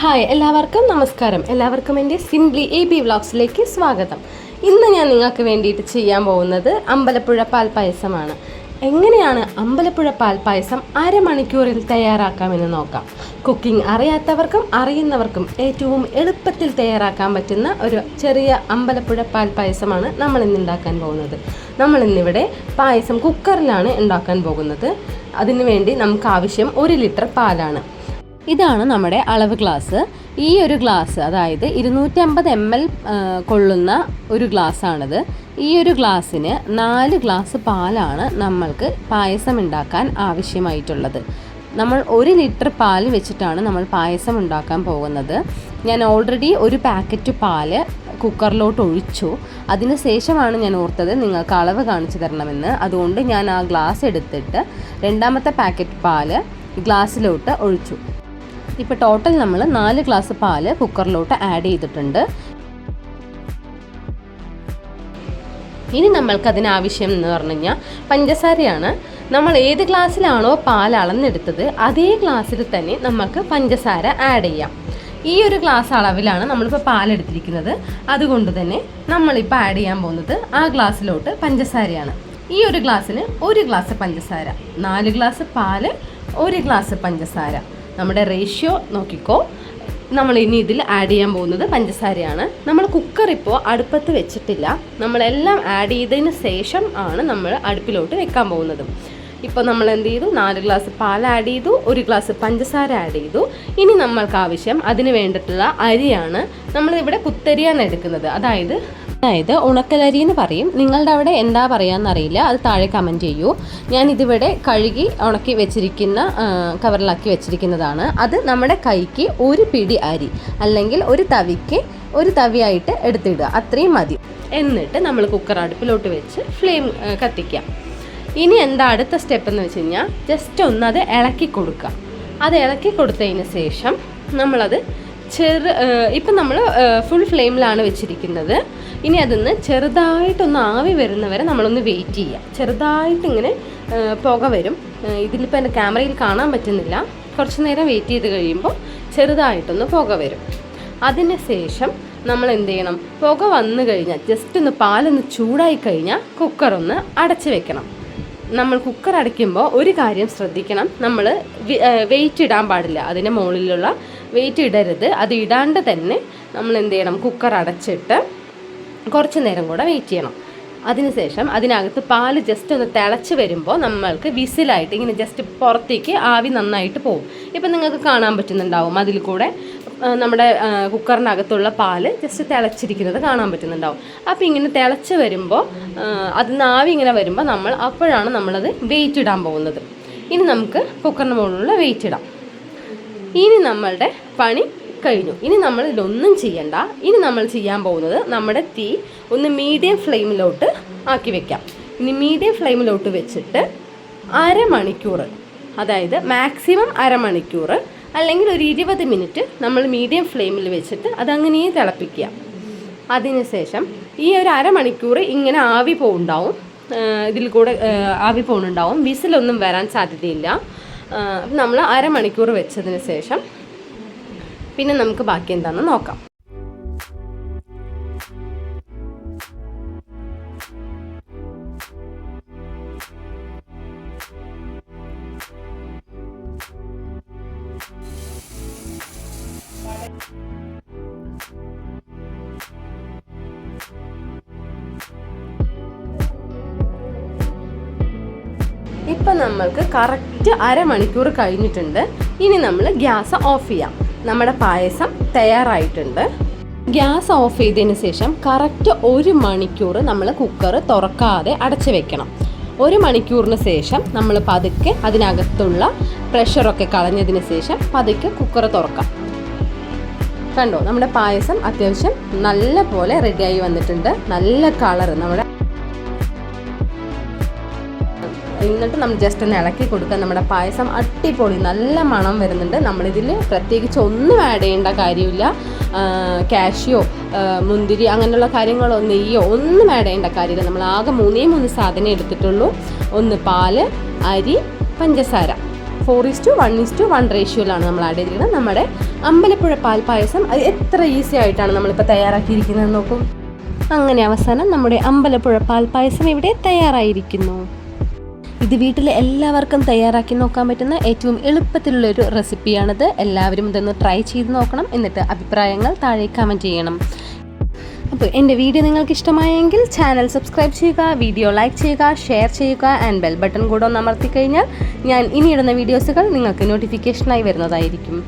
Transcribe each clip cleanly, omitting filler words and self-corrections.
Hi എല്ലാവർക്കും നമസ്കാരം. എല്ലാവർക്കും എൻ്റെ സിംപ്ലി AB വ്ളോഗ്സിലേക്ക് സ്വാഗതം. ഇന്ന് ഞാൻ നിങ്ങൾക്ക് വേണ്ടിയിട്ട് ചെയ്യാൻ പോകുന്നത് അമ്പലപ്പുഴ പാൽപ്പായസമാണ്. എങ്ങനെയാണ് അമ്പലപ്പുഴ പാൽപ്പായസം അരമണിക്കൂറിൽ തയ്യാറാക്കാമെന്ന് നോക്കാം. കുക്കിംഗ് അറിയാത്തവർക്കും അറിയുന്നവർക്കും ഏറ്റവും എളുപ്പത്തിൽ തയ്യാറാക്കാൻ പറ്റുന്ന ഒരു ചെറിയ അമ്പലപ്പുഴ പാൽപ്പായസമാണ് നമ്മളിന്ന് ഉണ്ടാക്കാൻ പോകുന്നത്. നമ്മളിന്നിവിടെ പായസം കുക്കറിലാണ് ഉണ്ടാക്കാൻ പോകുന്നത്. അതിനുവേണ്ടി നമുക്ക് ആവശ്യം 1 ലിറ്റർ പാലാണ്. ഇതാണ് നമ്മുടെ അളവ് ഗ്ലാസ്. ഈ ഒരു ഗ്ലാസ്, അതായത് 250 ml കൊള്ളുന്ന ഒരു ഗ്ലാസ്സാണിത്. ഈ ഒരു ഗ്ലാസ്സിന് 4 ഗ്ലാസ് പാലാണ് നമ്മൾക്ക് പായസം ഉണ്ടാക്കാൻ ആവശ്യമായിട്ടുള്ളത്. നമ്മൾ 1 ലിറ്റർ പാൽ വെച്ചിട്ടാണ് നമ്മൾ പായസം ഉണ്ടാക്കാൻ പോകുന്നത്. ഞാൻ ഓൾറെഡി ഒരു പാക്കറ്റ് പാല് കുക്കറിലോട്ട് ഒഴിച്ചു. അതിന് ശേഷമാണ് ഞാൻ ഓർത്തത് നിങ്ങൾക്ക് അളവ് കാണിച്ചു തരണമെന്ന്. അതുകൊണ്ട് ഞാൻ ആ ഗ്ലാസ് എടുത്തിട്ട് രണ്ടാമത്തെ പാക്കറ്റ് പാല് ഗ്ലാസ്സിലോട്ട് ഒഴിച്ചു. ഇപ്പോൾ ടോട്ടൽ നമ്മൾ 4 ഗ്ലാസ് പാല് കുക്കറിലോട്ട് ആഡ് ചെയ്തിട്ടുണ്ട്. ഇനി നമ്മൾക്ക് അതിനാവശ്യം എന്ന് പറഞ്ഞു കഴിഞ്ഞാൽ പഞ്ചസാരയാണ്. നമ്മൾ ഏത് ഗ്ലാസ്സിലാണോ പാൽ അളന്നെടുത്തത് അതേ ഗ്ലാസ്സിൽ തന്നെ നമുക്ക് പഞ്ചസാര ആഡ് ചെയ്യാം. ഈ ഒരു ഗ്ലാസ് അളവിലാണ് നമ്മളിപ്പോൾ പാലെടുത്തിരിക്കുന്നത്. അതുകൊണ്ട് തന്നെ നമ്മളിപ്പോൾ ആഡ് ചെയ്യാൻ പോകുന്നത് ആ ഗ്ലാസ്സിലോട്ട് പഞ്ചസാരയാണ്. ഈ ഒരു ഗ്ലാസ്സിന് 1 ഗ്ലാസ് പഞ്ചസാര, 4 ഗ്ലാസ് പാല് 1 ഗ്ലാസ് പഞ്ചസാര. നമ്മുടെ റേഷ്യോ നോക്കിക്കോ. നമ്മൾ ഇനി ഇതിൽ ആഡ് ചെയ്യാൻ പോകുന്നത് പഞ്ചസാരയാണ്. നമ്മൾ കുക്കർ ഇപ്പോൾ അടുപ്പത്ത് വെച്ചിട്ടില്ല. നമ്മളെല്ലാം ആഡ് ചെയ്തതിന് ശേഷം ആണ് നമ്മൾ അടുപ്പിലോട്ട് വെക്കാൻ പോകുന്നത്. ഇപ്പോൾ നമ്മൾ എന്ത് ചെയ്തു? 4 ഗ്ലാസ് പാൽ ആഡ് ചെയ്തു, 1 ഗ്ലാസ് പഞ്ചസാര ആഡ് ചെയ്തു. ഇനി നമ്മൾക്ക് ആവശ്യം അതിന് വേണ്ടിയിട്ടുള്ള അരിയാണ്. നമ്മളിവിടെ കുത്തരിയാണ് എടുക്കുന്നത്. അതായത് ഉണക്കലരി എന്ന് പറയും. നിങ്ങളുടെ അവിടെ എന്താ പറയാമെന്നറിയില്ല, അത് താഴെ കമൻറ്റ് ചെയ്യൂ. ഞാനിതിവിടെ കഴുകി ഉണക്കി വെച്ചിരിക്കുന്ന കവറിലാക്കി വെച്ചിരിക്കുന്നതാണ്. അത് നമ്മുടെ കൈക്ക് 1 പിടി അരി, അല്ലെങ്കിൽ ഒരു തവിക്ക് 1 തവിയായിട്ട് എടുത്തിടുക, അത്രയും മതി. എന്നിട്ട് നമ്മൾ കുക്കർ അടുപ്പിലോട്ട് വെച്ച് ഫ്ലെയിം കത്തിക്കാം. ഇനി എന്താ അടുത്ത സ്റ്റെപ്പ് എന്ന് വെച്ച് കഴിഞ്ഞാൽ ജസ്റ്റ് ഒന്ന് അത് ഇളക്കി കൊടുക്കുക. അത് ഇളക്കി കൊടുത്തതിന് ശേഷം നമ്മളത് ഇപ്പം നമ്മൾ ഫുൾ ഫ്ലെയിമിലാണ് വെച്ചിരിക്കുന്നത്. ഇനി അതിന്ന് ചെറുതായിട്ടൊന്ന് ആവി വരുന്നവരെ നമ്മളൊന്ന് വെയിറ്റ് ചെയ്യുക. ചെറുതായിട്ടിങ്ങനെ പുക വരും. ഇതിലിപ്പോൾ എൻ്റെ ക്യാമറയിൽ കാണാൻ പറ്റുന്നില്ല. കുറച്ച് നേരം വെയിറ്റ് ചെയ്ത് കഴിയുമ്പോൾ ചെറുതായിട്ടൊന്ന് പുക വരും. അതിന് ശേഷം നമ്മൾ എന്ത് ചെയ്യണം? പുക വന്നു കഴിഞ്ഞാൽ ജസ്റ്റ് ഒന്ന് പാലൊന്ന് ചൂടായി കഴിഞ്ഞാൽ കുക്കറൊന്ന് അടച്ച് വെക്കണം. നമ്മൾ കുക്കർ അടയ്ക്കുമ്പോൾ ഒരു കാര്യം ശ്രദ്ധിക്കണം, നമ്മൾ വെയിറ്റ് ഇടാൻ പാടില്ല. അതിൻ്റെ മുകളിലുള്ള വെയിറ്റ് ഇടരുത്. അത് ഇടാണ്ട് തന്നെ നമ്മൾ എന്ത് ചെയ്യണം? കുക്കർ അടച്ചിട്ട് കുറച്ച് നേരം കൂടെ വെയിറ്റ് ചെയ്യണം. അതിനുശേഷം അതിനകത്ത് പാല് ജസ്റ്റ് ഒന്ന് തിളച്ച് വരുമ്പോൾ നമ്മൾക്ക് വിസിലായിട്ട് ഇങ്ങനെ ജസ്റ്റ് പുറത്തേക്ക് ആവി നന്നായിട്ട് പോകും. ഇപ്പം നിങ്ങൾക്ക് കാണാൻ പറ്റുന്നുണ്ടാവും, അതിൽ കൂടെ നമ്മുടെ കുക്കറിനകത്തുള്ള പാല് ജസ്റ്റ് തിളച്ചിരിക്കുന്നത് കാണാൻ പറ്റുന്നുണ്ടാവും. അപ്പോൾ ഇങ്ങനെ തിളച്ച് വരുമ്പോൾ അതിന് ആവി ഇങ്ങനെ വരുമ്പോൾ അപ്പോഴാണ് നമ്മളത് വെയിറ്റ് ഇടാൻ പോകുന്നത്. ഇനി നമുക്ക് കുക്കറിന് മുകളിലുള്ള വെയിറ്റ് ഇടാം. ഇനി നമ്മളുടെ പണി കഴിഞ്ഞു. ഇനി നമ്മൾ ഇതൊന്നും ചെയ്യണ്ട. ഇനി നമ്മൾ ചെയ്യാൻ പോകുന്നത് നമ്മുടെ തീ ഒന്ന് മീഡിയം ഫ്ലെയിമിലോട്ട് ആക്കി വെക്കാം. ഇനി മീഡിയം ഫ്ലെയിമിലോട്ട് വെച്ചിട്ട് അരമണിക്കൂർ, അതായത് മാക്സിമം അരമണിക്കൂർ അല്ലെങ്കിൽ ഒരു 20 മിനിറ്റ് നമ്മൾ മീഡിയം ഫ്ലെയിമിൽ വെച്ചിട്ട് അതങ്ങനെ തിളപ്പിക്കുക. അതിനുശേഷം ഈ ഒരു അരമണിക്കൂർ ഇങ്ങനെ ആവി പോകുന്നുണ്ടാവും. ഇതിൽ കൂടെ ആവി പോകുന്നുണ്ടാവും. വിസിലൊന്നും വരാൻ സാധ്യതയില്ല. നമ്മൾ അരമണിക്കൂർ വെച്ചതിന് ശേഷം പിന്നെ നമുക്ക് ബാക്കി എന്താണെന്ന് നോക്കാം. ഇപ്പം നമ്മൾക്ക് കറക്റ്റ് അരമണിക്കൂർ കഴിഞ്ഞിട്ടുണ്ട്. ഇനി നമ്മൾ ഗ്യാസ് ഓഫ് ചെയ്യാം. നമ്മുടെ പായസം തയ്യാറായിട്ടുണ്ട്. ഗ്യാസ് ഓഫ് ചെയ്തതിന് ശേഷം കറക്റ്റ് 1 മണിക്കൂർ നമ്മൾ കുക്കർ തുറക്കാതെ അടച്ചു വെക്കണം. 1 മണിക്കൂറിന് ശേഷം നമ്മൾ പതുക്കെ അതിനകത്തുള്ള പ്രഷറൊക്കെ കളഞ്ഞതിന് ശേഷം പതുക്കെ കുക്കർ തുറക്കാം. കണ്ടോ, നമ്മുടെ പായസം അത്യാവശ്യം നല്ല പോലെ റെഡിയായി വന്നിട്ടുണ്ട്. നല്ല കളറ് നമ്മുടെ. എന്നിട്ട് നമ്മൾ ജസ്റ്റ് ഒന്ന് ഇളക്കി കൊടുക്കുക. നമ്മുടെ പായസം അടിപൊളി നല്ല മണം വരുന്നുണ്ട്. നമ്മളിതിൽ പ്രത്യേകിച്ച് ഒന്നും ആഡ് ചെയ്യേണ്ട കാര്യമില്ല. കാഷ്യോ, മുന്തിരി അങ്ങനെയുള്ള കാര്യങ്ങളോ നെയ്യോ ഒന്നും ആഡ് ചെയ്യേണ്ട കാര്യമില്ല. നമ്മൾ ആകെ 3 സാധനം എടുത്തിട്ടുള്ളൂ. ഒന്ന് പാല്, അരി, പഞ്ചസാര. 4:1:1 റേഷ്യോയിലാണ് നമ്മൾ ആഡ് ചെയ്തിരിക്കുന്നത്. നമ്മുടെ അമ്പലപ്പുഴ പാൽപ്പായസം അത് എത്ര ഈസി ആയിട്ടാണ് നമ്മളിപ്പോൾ തയ്യാറാക്കിയിരിക്കുന്നത് നോക്കും. അങ്ങനെ അവസാനം നമ്മുടെ അമ്പലപ്പുഴ പാൽപ്പായസം ഇവിടെ തയ്യാറായിരിക്കുന്നു. ഇത് വീട്ടിൽ എല്ലാവർക്കും തയ്യാറാക്കി നോക്കാൻ പറ്റുന്ന ഏറ്റവും എളുപ്പത്തിലുള്ളൊരു റെസിപ്പിയാണിത്. എല്ലാവരും ഇതൊന്ന് ട്രൈ ചെയ്ത് നോക്കണം. എന്നിട്ട് അഭിപ്രായങ്ങൾ താഴെ കമൻറ്റ് ചെയ്യണം. അപ്പോൾ എൻ്റെ വീഡിയോ നിങ്ങൾക്ക് ഇഷ്ടമായെങ്കിൽ ചാനൽ സബ്സ്ക്രൈബ് ചെയ്യുക, വീഡിയോ ലൈക്ക് ചെയ്യുക, ഷെയർ ചെയ്യുക ആൻഡ് ബെൽ ബട്ടൺ കൂടെ ഒന്ന് അമർത്തി കഴിഞ്ഞാൽ ഞാൻ ഇനിയിടുന്ന വീഡിയോസുകൾ നിങ്ങൾക്ക് നോട്ടിഫിക്കേഷനായി വരുന്നതായിരിക്കും.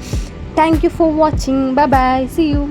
Thank you for watching. Bye bye. See U.